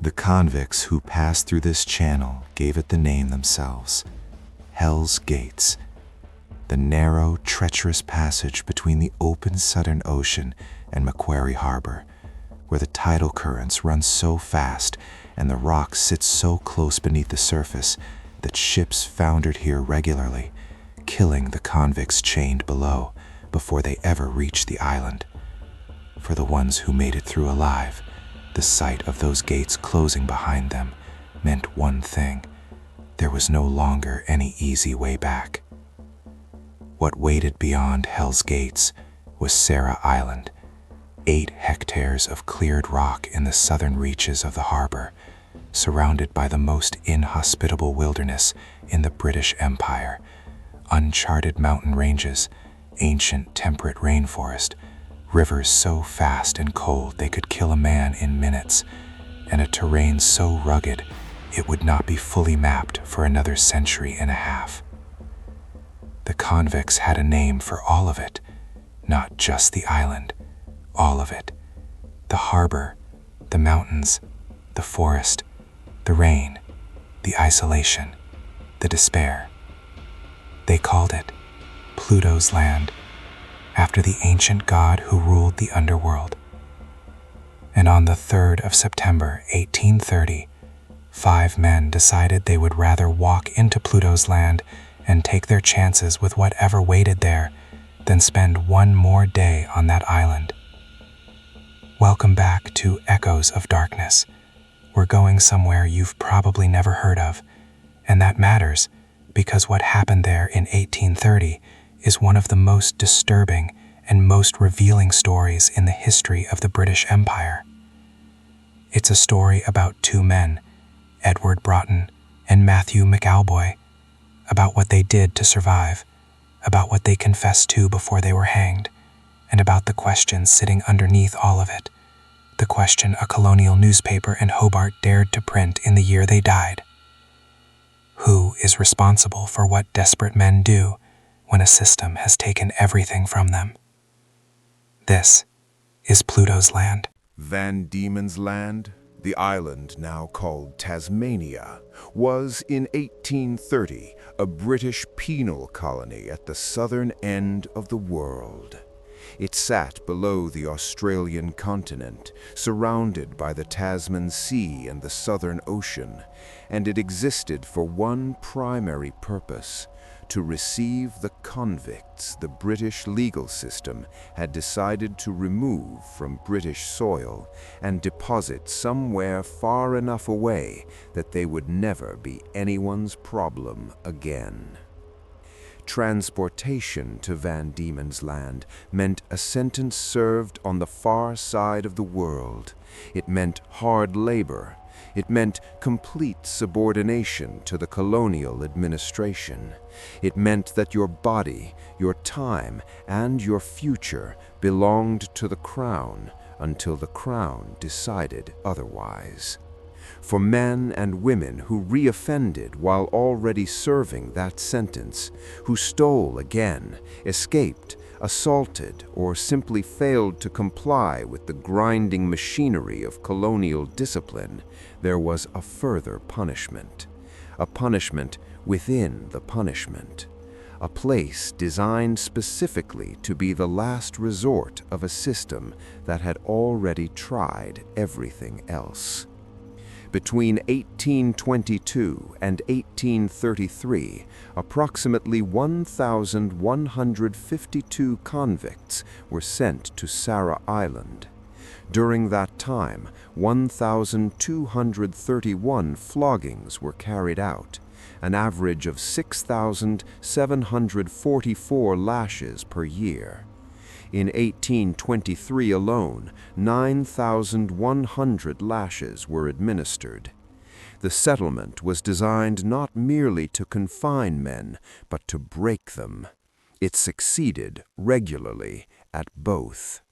The convicts who passed through this channel gave it the name themselves, Hell's Gates, the narrow, treacherous passage between the open Southern Ocean and Macquarie Harbour, where the tidal currents run so fast and the rocks sit so close beneath the surface that ships foundered here regularly, killing the convicts chained below before they ever reached the island. For the ones who made it through alive, the sight of those gates closing behind them meant one thing: there was no longer any easy way back. What waited beyond Hell's Gates was Sarah Island, 8 hectares of cleared rock in the southern reaches of the harbor, surrounded by the most inhospitable wilderness in the British Empire, uncharted mountain ranges, ancient temperate rainforest, rivers so fast and cold they could kill a man in minutes, and a terrain so rugged it would not be fully mapped for another century and a half. The convicts had a name for all of it, not just the island, all of it. The harbor, the mountains, the forest, the rain, the isolation, the despair. They called it Pluto's land, after the ancient god who ruled the underworld. And on the 3rd of September, 1830, 5 men decided they would rather walk into Pluto's land and take their chances with whatever waited there than spend one more day on that island. Welcome back to Echoes of Darkness. We're going somewhere you've probably never heard of, and that matters because what happened there in 1830 is one of the most disturbing and most revealing stories in the history of the British Empire. It's a story about 2 men, Edward Broughton and Matthew McAlboy, about what they did to survive, about what they confessed to before they were hanged, and about the question sitting underneath all of it, the question a colonial newspaper in Hobart dared to print in the year they died. Who is responsible for what desperate men do when a system has taken everything from them? This is Pluto's land. Van Diemen's Land, the island now called Tasmania, was in 1830 a British penal colony at the southern end of the world. It sat below the Australian continent, surrounded by the Tasman Sea and the Southern Ocean, and it existed for one primary purpose: to receive the convicts the British legal system had decided to remove from British soil and deposit somewhere far enough away that they would never be anyone's problem again. Transportation to Van Diemen's Land meant a sentence served on the far side of the world. It meant hard labor. It meant complete subordination to the colonial administration. It meant that your body, your time, and your future belonged to the Crown until the Crown decided otherwise. For men and women who reoffended while already serving that sentence, who stole again, escaped, assaulted, or simply failed to comply with the grinding machinery of colonial discipline, there was a further punishment. A punishment within the punishment. A place designed specifically to be the last resort of a system that had already tried everything else. Between 1822 and 1833, approximately 1,152 convicts were sent to Sarah Island. During that time, 1,231 floggings were carried out, an average of 6,744 lashes per year. In 1823 alone, 9,100 lashes were administered. The settlement was designed not merely to confine men, but to break them. It succeeded regularly at both.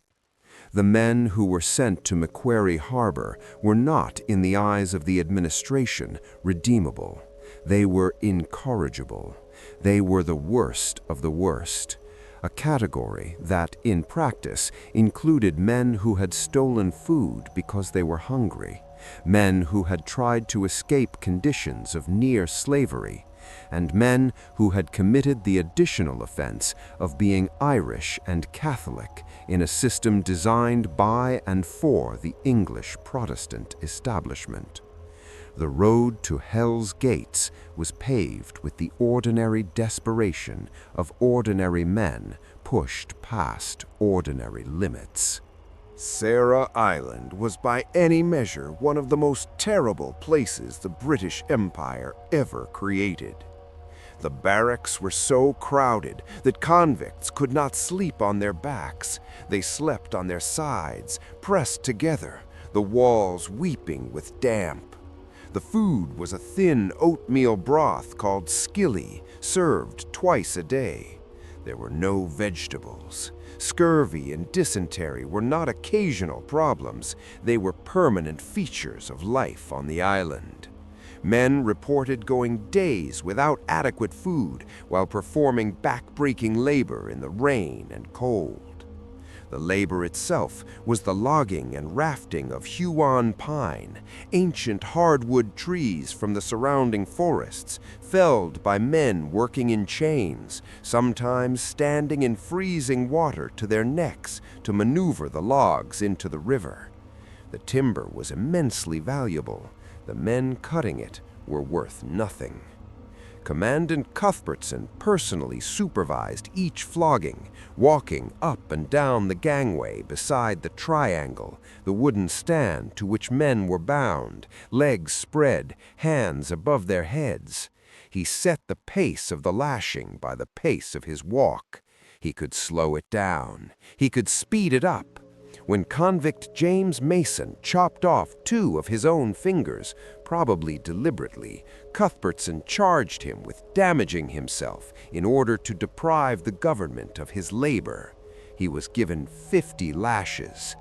The men who were sent to Macquarie Harbour were not, in the eyes of the administration, redeemable. They were incorrigible. They were the worst of the worst. A category that, in practice, included men who had stolen food because they were hungry, men who had tried to escape conditions of near slavery, and men who had committed the additional offense of being Irish and Catholic in a system designed by and for the English Protestant establishment. The road to Hell's Gates was paved with the ordinary desperation of ordinary men pushed past ordinary limits. Sarah Island was by any measure one of the most terrible places the British Empire ever created. The barracks were so crowded that convicts could not sleep on their backs. They slept on their sides, pressed together, the walls weeping with damp. The food was a thin oatmeal broth called skilly, served twice a day. There were no vegetables. Scurvy and dysentery were not occasional problems. They were permanent features of life on the island. Men reported going days without adequate food while performing back-breaking labor in the rain and cold. The labor itself was the logging and rafting of Huon pine, ancient hardwood trees from the surrounding forests, felled by men working in chains, sometimes standing in freezing water to their necks to maneuver the logs into the river. The timber was immensely valuable. The men cutting it were worth nothing. Commandant Cuthbertson personally supervised each flogging, walking up and down the gangway beside the triangle, the wooden stand to which men were bound, legs spread, hands above their heads. He set the pace of the lashing by the pace of his walk. He could slow it down. He could speed it up. When convict James Mason chopped off 2 of his own fingers, probably deliberately, Cuthbertson charged him with damaging himself in order to deprive the government of his labor. He was given 50 lashes.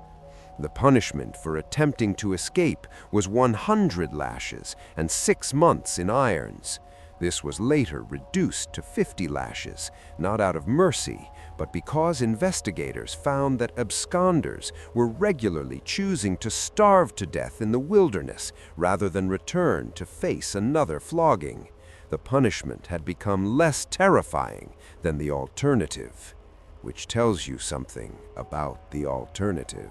The punishment for attempting to escape was 100 lashes and 6 months in irons. This was later reduced to 50 lashes, not out of mercy, but because investigators found that absconders were regularly choosing to starve to death in the wilderness rather than return to face another flogging. The punishment had become less terrifying than the alternative, which tells you something about the alternative.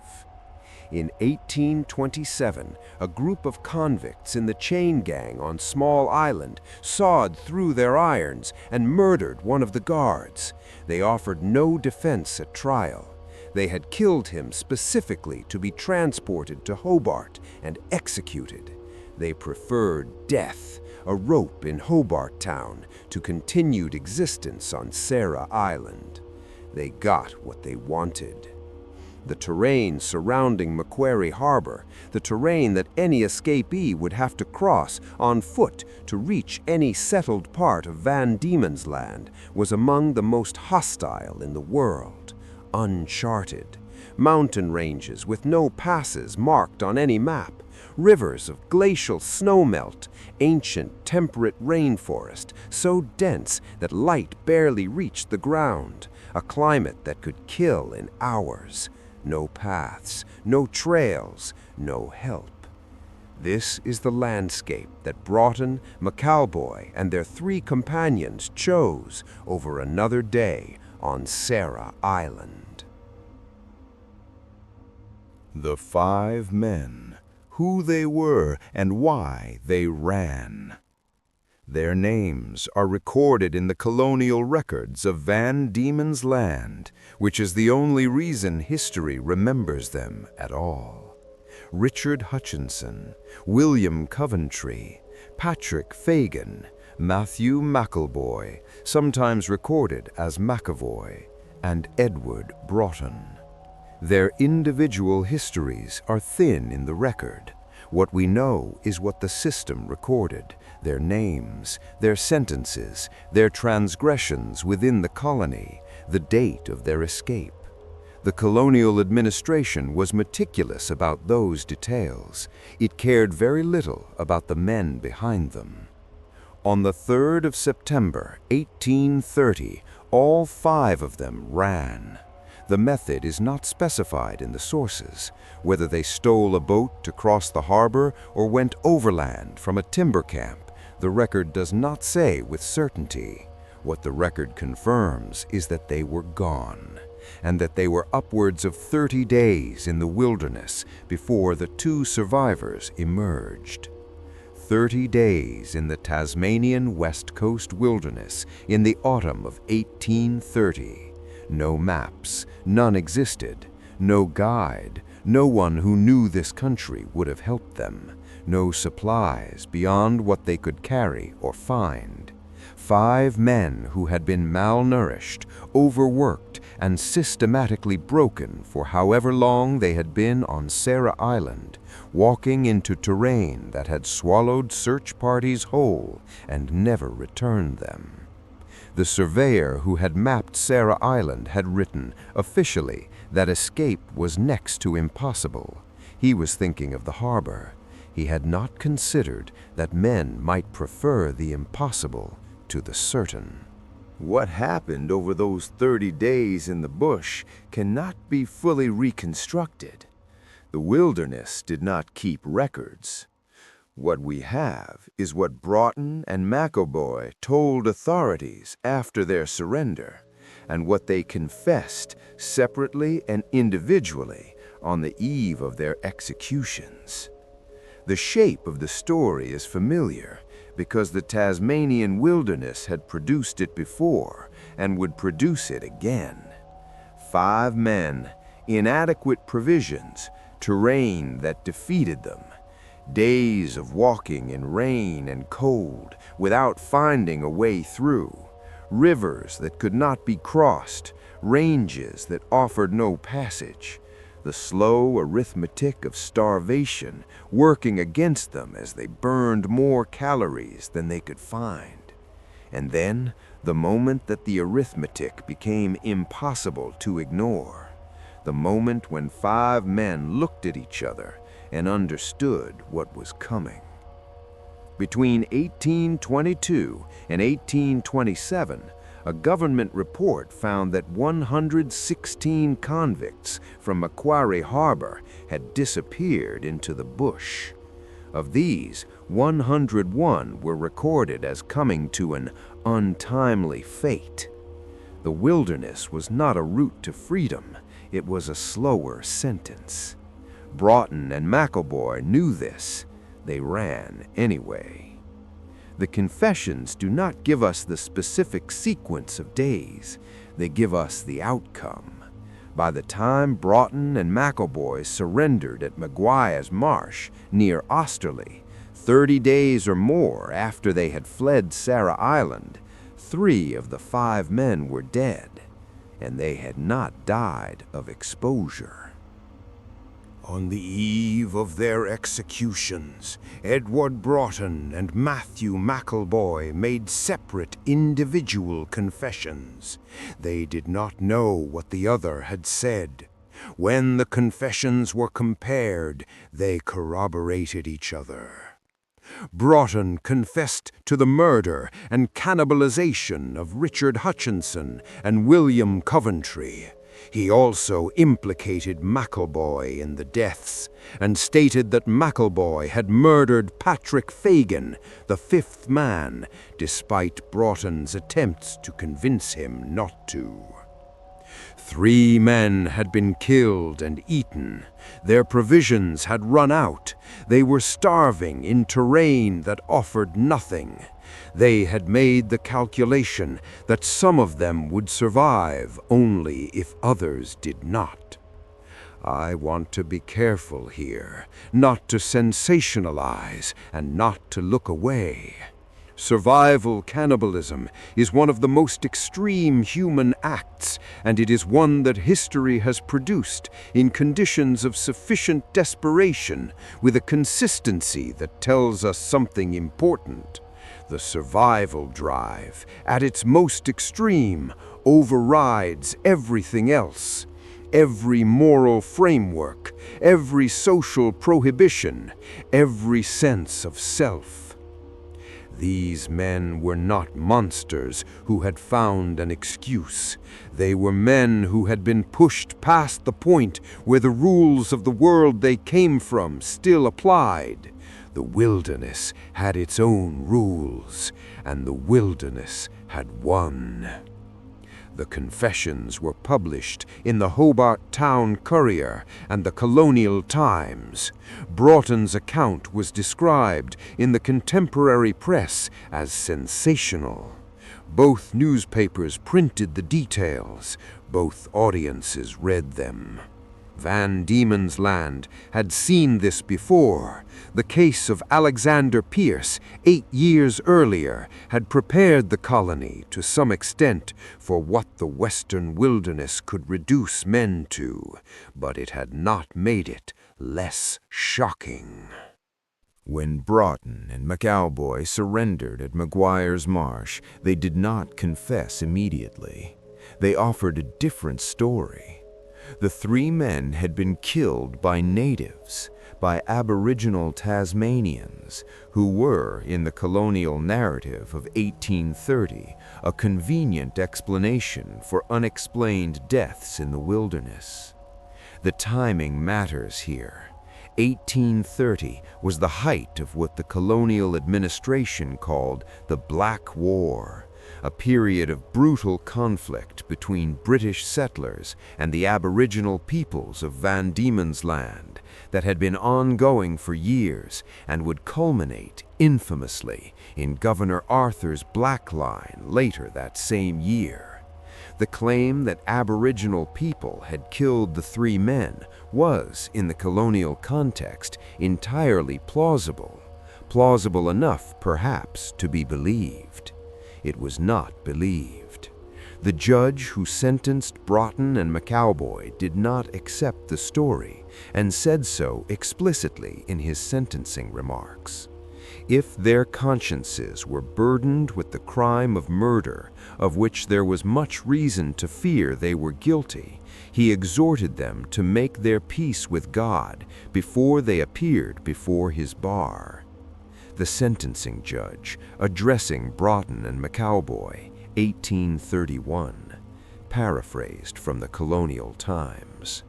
In 1827, a group of convicts in the chain gang on Small Island sawed through their irons and murdered one of the guards. They offered no defense at trial. They had killed him specifically to be transported to Hobart and executed. They preferred death, a rope in Hobart Town, to continued existence on Sarah Island. They got what they wanted. The terrain surrounding Macquarie Harbour, the terrain that any escapee would have to cross on foot to reach any settled part of Van Diemen's Land, was among the most hostile in the world, uncharted. Mountain ranges with no passes marked on any map, rivers of glacial snowmelt, ancient temperate rainforest so dense that light barely reached the ground, a climate that could kill in hours. No paths, no trails, no help. This is the landscape that Broughton, McAlboy, and their 3 companions chose over another day on Sarah Island. The 5 men, who they were and why they ran. Their names are recorded in the colonial records of Van Diemen's Land, which is the only reason history remembers them at all. Richard Hutchinson, William Coventry, Patrick Fagan, Matthew McAlboy, sometimes recorded as McAvoy, and Edward Broughton. Their individual histories are thin in the record. What we know is what the system recorded, their names, their sentences, their transgressions within the colony, the date of their escape. The colonial administration was meticulous about those details. It cared very little about the men behind them. On the 3rd of September, 1830, all 5 of them ran. The method is not specified in the sources, whether they stole a boat to cross the harbor or went overland from a timber camp. The record does not say with certainty. What the record confirms is that they were gone, and that they were upwards of 30 days in the wilderness before the 2 survivors emerged. 30 days in the Tasmanian West Coast wilderness in the autumn of 1830. No maps, none existed. No guide, no one who knew this country would have helped them. No supplies beyond what they could carry or find. 5 men who had been malnourished, overworked, and systematically broken for however long they had been on Sarah Island, walking into terrain that had swallowed search parties whole and never returned them. The surveyor who had mapped Sarah Island had written, officially, that escape was next to impossible. He was thinking of the harbor. He had not considered that men might prefer the impossible to the certain. What happened over those 30 days in the bush cannot be fully reconstructed. The wilderness did not keep records. What we have is what Broughton and McAlboy told authorities after their surrender, and what they confessed separately and individually on the eve of their executions. The shape of the story is familiar because the Tasmanian wilderness had produced it before and would produce it again. 5 men, inadequate provisions, terrain that defeated them, days of walking in rain and cold without finding a way through, rivers that could not be crossed, ranges that offered no passage, the slow arithmetic of starvation working against them as they burned more calories than they could find. And then, the moment that the arithmetic became impossible to ignore, the moment when 5 men looked at each other and understood what was coming. Between 1822 and 1827, a government report found that 116 convicts from Macquarie Harbour had disappeared into the bush. Of these, 101 were recorded as coming to an untimely fate. The wilderness was not a route to freedom, it was a slower sentence. Broughton and McAlboy knew this. They ran anyway. The confessions do not give us the specific sequence of days. They give us the outcome. By the time Broughton and McAlboy surrendered at Maguire's Marsh, near Austerley, 30 days or more after they had fled Sarah Island, 3 of the 5 men were dead, and they had not died of exposure. On the eve of their executions, Edward Broughton and Matthew McAlboy made separate individual confessions. They did not know what the other had said. When the confessions were compared, they corroborated each other. Broughton confessed to the murder and cannibalization of Richard Hutchinson and William Coventry. He also implicated McAlboy in the deaths, and stated that McAlboy had murdered Patrick Fagan, the 5th man, despite Broughton's attempts to convince him not to. 3 men had been killed and eaten. Their provisions had run out. They were starving in terrain that offered nothing. They had made the calculation that some of them would survive only if others did not. I want to be careful here, not to sensationalize and not to look away. Survival cannibalism is one of the most extreme human acts, and it is one that history has produced in conditions of sufficient desperation with a consistency that tells us something important. The survival drive, at its most extreme, overrides everything else. Every moral framework, every social prohibition, every sense of self. These men were not monsters who had found an excuse. They were men who had been pushed past the point where the rules of the world they came from still applied. The wilderness had its own rules, and the wilderness had won. The confessions were published in the Hobart Town Courier and the Colonial Times. Broughton's account was described in the contemporary press as sensational. Both newspapers printed the details. Both audiences read them. Van Diemen's Land had seen this before. The case of Alexander Pearce, 8 years earlier, had prepared the colony to some extent for what the western wilderness could reduce men to, but it had not made it less shocking. When Broughton and McAlboy surrendered at Maguire's Marsh, they did not confess immediately. They offered a different story. The 3 men had been killed by natives, by Aboriginal Tasmanians, who were, in the colonial narrative of 1830, a convenient explanation for unexplained deaths in the wilderness. The timing matters here. 1830 was the height of what the colonial administration called the Black War, a period of brutal conflict between British settlers and the Aboriginal peoples of Van Diemen's Land that had been ongoing for years and would culminate infamously in Governor Arthur's Black Line later that same year. The claim that Aboriginal people had killed the 3 men was, in the colonial context, entirely plausible. Plausible enough, perhaps, to be believed. It was not believed. The judge who sentenced Broughton and McAlboy did not accept the story and said so explicitly in his sentencing remarks. If their consciences were burdened with the crime of murder, of which there was much reason to fear they were guilty, he exhorted them to make their peace with God before they appeared before his bar. The sentencing judge, addressing Broughton and McAlboy, 1831, paraphrased from the Colonial Times.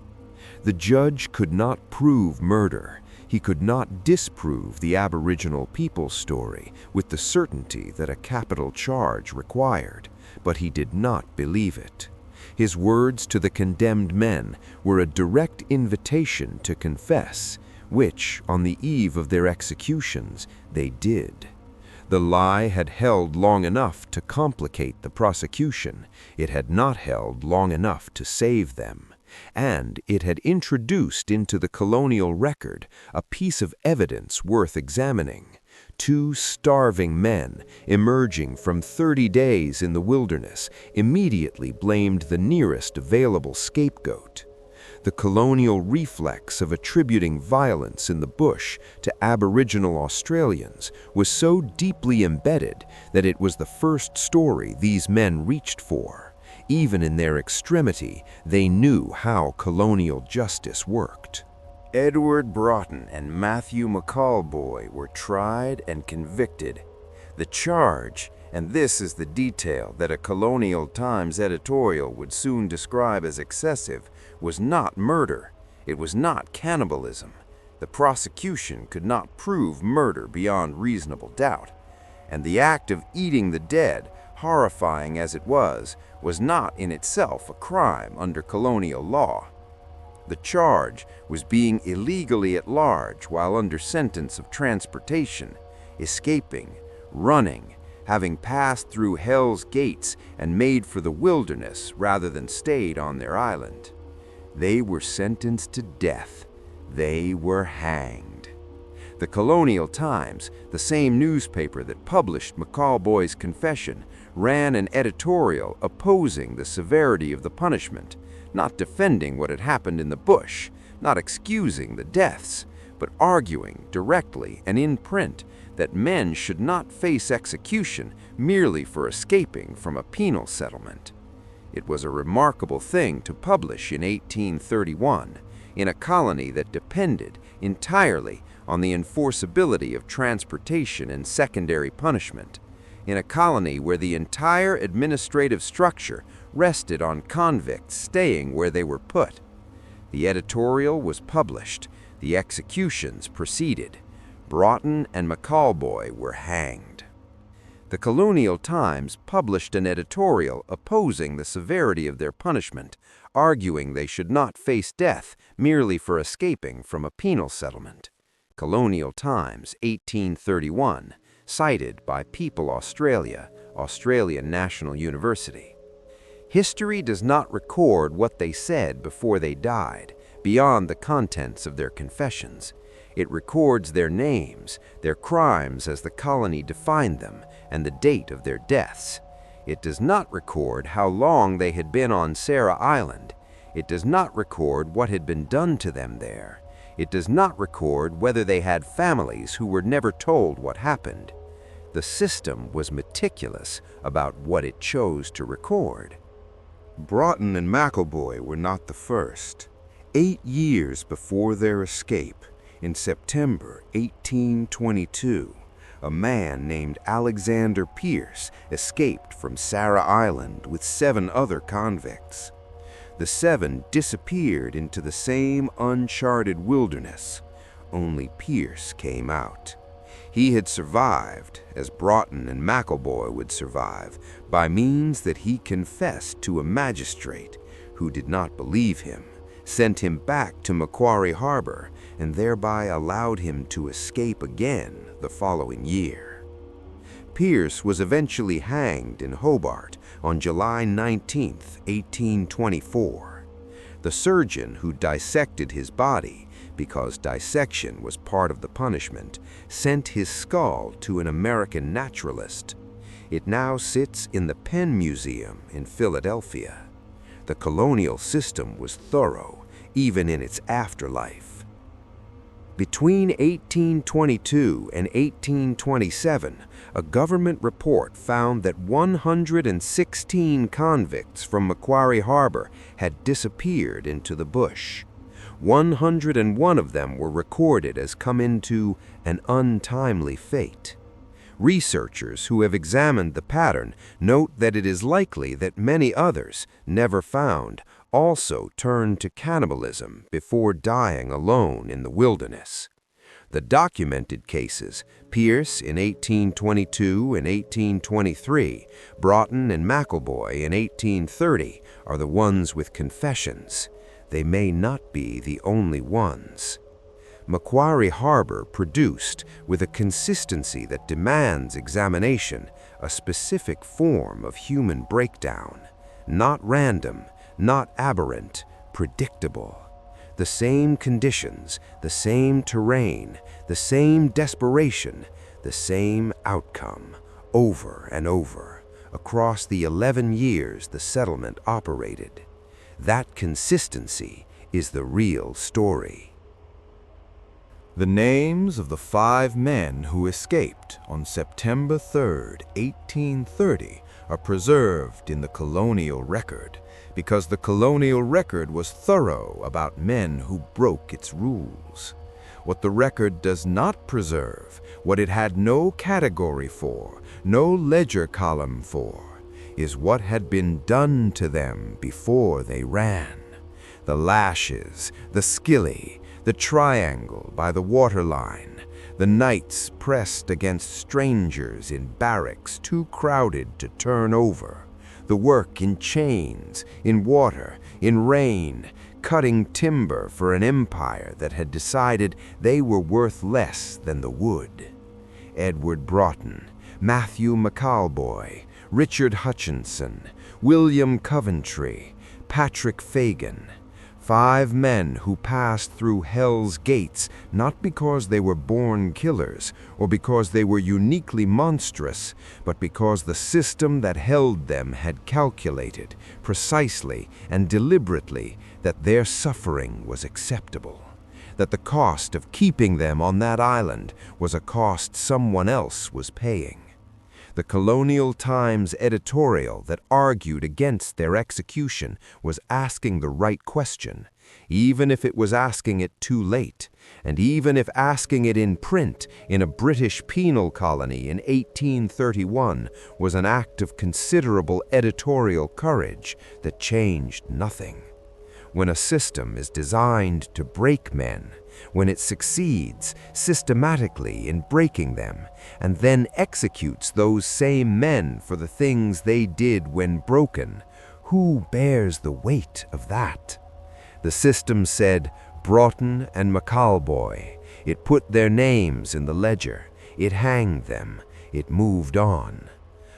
The judge could not prove murder. He could not disprove the Aboriginal people's story with the certainty that a capital charge required, but he did not believe it. His words to the condemned men were a direct invitation to confess, which, on the eve of their executions, they did. The lie had held long enough to complicate the prosecution. It had not held long enough to save them. And it had introduced into the colonial record a piece of evidence worth examining. 2 starving men, emerging from 30 days in the wilderness, immediately blamed the nearest available scapegoat. The colonial reflex of attributing violence in the bush to Aboriginal Australians was so deeply embedded that it was the first story these men reached for. Even in their extremity, they knew how colonial justice worked. Edward Broughton and Matthew McAlboy were tried and convicted. The charge, and this is the detail that a Colonial Times editorial would soon describe as excessive, was not murder. It was not cannibalism. The prosecution could not prove murder beyond reasonable doubt. And the act of eating the dead, horrifying as it was not in itself a crime under colonial law. The charge was being illegally at large while under sentence of transportation, escaping, running, having passed through Hell's Gates and made for the wilderness rather than stayed on their island. They were sentenced to death. They were hanged. The Colonial Times, the same newspaper that published McAlboy's confession, ran an editorial opposing the severity of the punishment, not defending what had happened in the bush, not excusing the deaths, but arguing directly and in print that men should not face execution merely for escaping from a penal settlement. It was a remarkable thing to publish in 1831, in a colony that depended entirely on the enforceability of transportation and secondary punishment, in a colony where the entire administrative structure rested on convicts staying where they were put. The editorial was published. The executions proceeded. Broughton and McAlboy were hanged. The Colonial Times published an editorial opposing the severity of their punishment, arguing they should not face death merely for escaping from a penal settlement. Colonial Times, 1831, cited by People Australia, Australian National University. History does not record what they said before they died, beyond the contents of their confessions. It records their names, their crimes as the colony defined them, and the date of their deaths. It does not record how long they had been on Sarah Island. It does not record what had been done to them there. It does not record whether they had families who were never told what happened. The system was meticulous about what it chose to record. Broughton and McAlboy were not the first. 8 years before their escape, in September 1822, a man named Alexander Pearce escaped from Sarah Island with 7 other convicts. The 7 disappeared into the same uncharted wilderness. Only Pearce came out. He had survived, as Broughton and McAlboy would survive, by means that he confessed to a magistrate who did not believe him, sent him back to Macquarie Harbour, and thereby allowed him to escape again the following year. Pearce was eventually hanged in Hobart on July 19, 1824. The surgeon who dissected his body, because dissection was part of the punishment, sent his skull to an American naturalist. It now sits in the Penn Museum in Philadelphia. The colonial system was thorough, even in its afterlife. Between 1822 and 1827, a government report found that 116 convicts from Macquarie Harbour had disappeared into the bush. 101 of them were recorded as come into an untimely fate. Researchers who have examined the pattern note that it is likely that many others, never found, also turned to cannibalism before dying alone in the wilderness. The documented cases, Pearce in 1822 and 1823, Broughton and McAlboy in 1830, are the ones with confessions. They may not be the only ones. Macquarie Harbour produced, with a consistency that demands examination, a specific form of human breakdown, not random, not aberrant, predictable. The same conditions, the same terrain, the same desperation, the same outcome, over and over, across the 11 years the settlement operated. That consistency is the real story. The names of the 5 men who escaped on September 3, 1830, are preserved in the colonial record, because the colonial record was thorough about men who broke its rules. What the record does not preserve, what it had no category for, no ledger column for, is what had been done to them before they ran. The lashes, the skilly, the triangle by the waterline, the nights pressed against strangers in barracks too crowded to turn over, the work in chains, in water, in rain, cutting timber for an empire that had decided they were worth less than the wood. Edward Broughton, Matthew McAlboy, Richard Hutchinson, William Coventry, Patrick Fagan, 5 men who passed through Hell's Gates not because they were born killers or because they were uniquely monstrous, but because the system that held them had calculated, precisely and deliberately, that their suffering was acceptable, that the cost of keeping them on that island was a cost someone else was paying. The Colonial Times editorial that argued against their execution was asking the right question. even if it was asking it too late, and even if asking it in print in a British penal colony in 1831 was an act of considerable editorial courage that changed nothing. When a system is designed to break men, when it succeeds systematically in breaking them, and then executes those same men for the things they did when broken, who bears the weight of that? The system said Broughton and McAlboy. It put their names in the ledger. It hanged them. It moved on.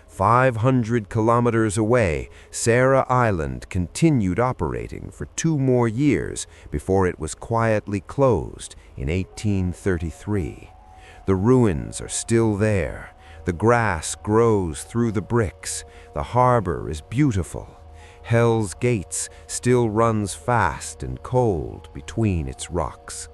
500 kilometers away, Sarah Island continued operating for 2 more years before it was quietly closed in 1833. The ruins are still there. The grass grows through the bricks. The harbor is beautiful. Hell's Gates still runs fast and cold between its rocks.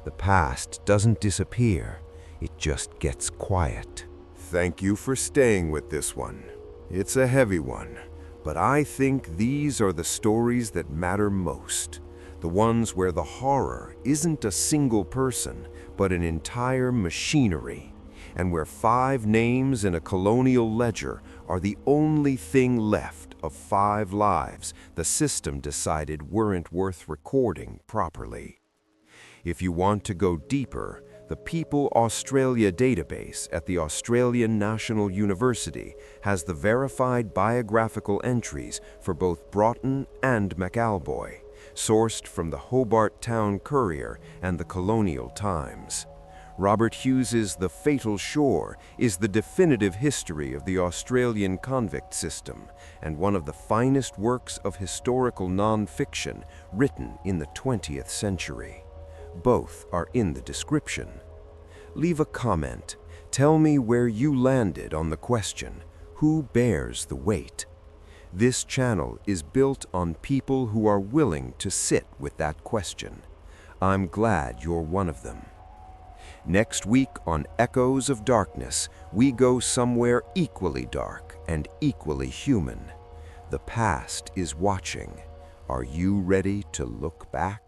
The past doesn't disappear. It just gets quiet. Thank you for staying with this one. It's a heavy one, but I think these are the stories that matter most. The ones where the horror isn't a single person, but an entire machinery, and where 5 names in a colonial ledger are the only thing left of 5 lives the system decided weren't worth recording properly. If you want to go deeper, the People Australia database at the Australian National University has the verified biographical entries for both Broughton and McAlboy, sourced from the Hobart Town Courier and the Colonial Times. Robert Hughes's The Fatal Shore is the definitive history of the Australian convict system and one of the finest works of historical non-fiction written in the 20th century. Both are in the description. Leave a comment. Tell me where you landed on the question, who bears the weight? This channel is built on people who are willing to sit with that question. I'm glad you're one of them. Next week on Echoes of Darkness, we go somewhere equally dark and equally human. The past is watching. Are you ready to look back?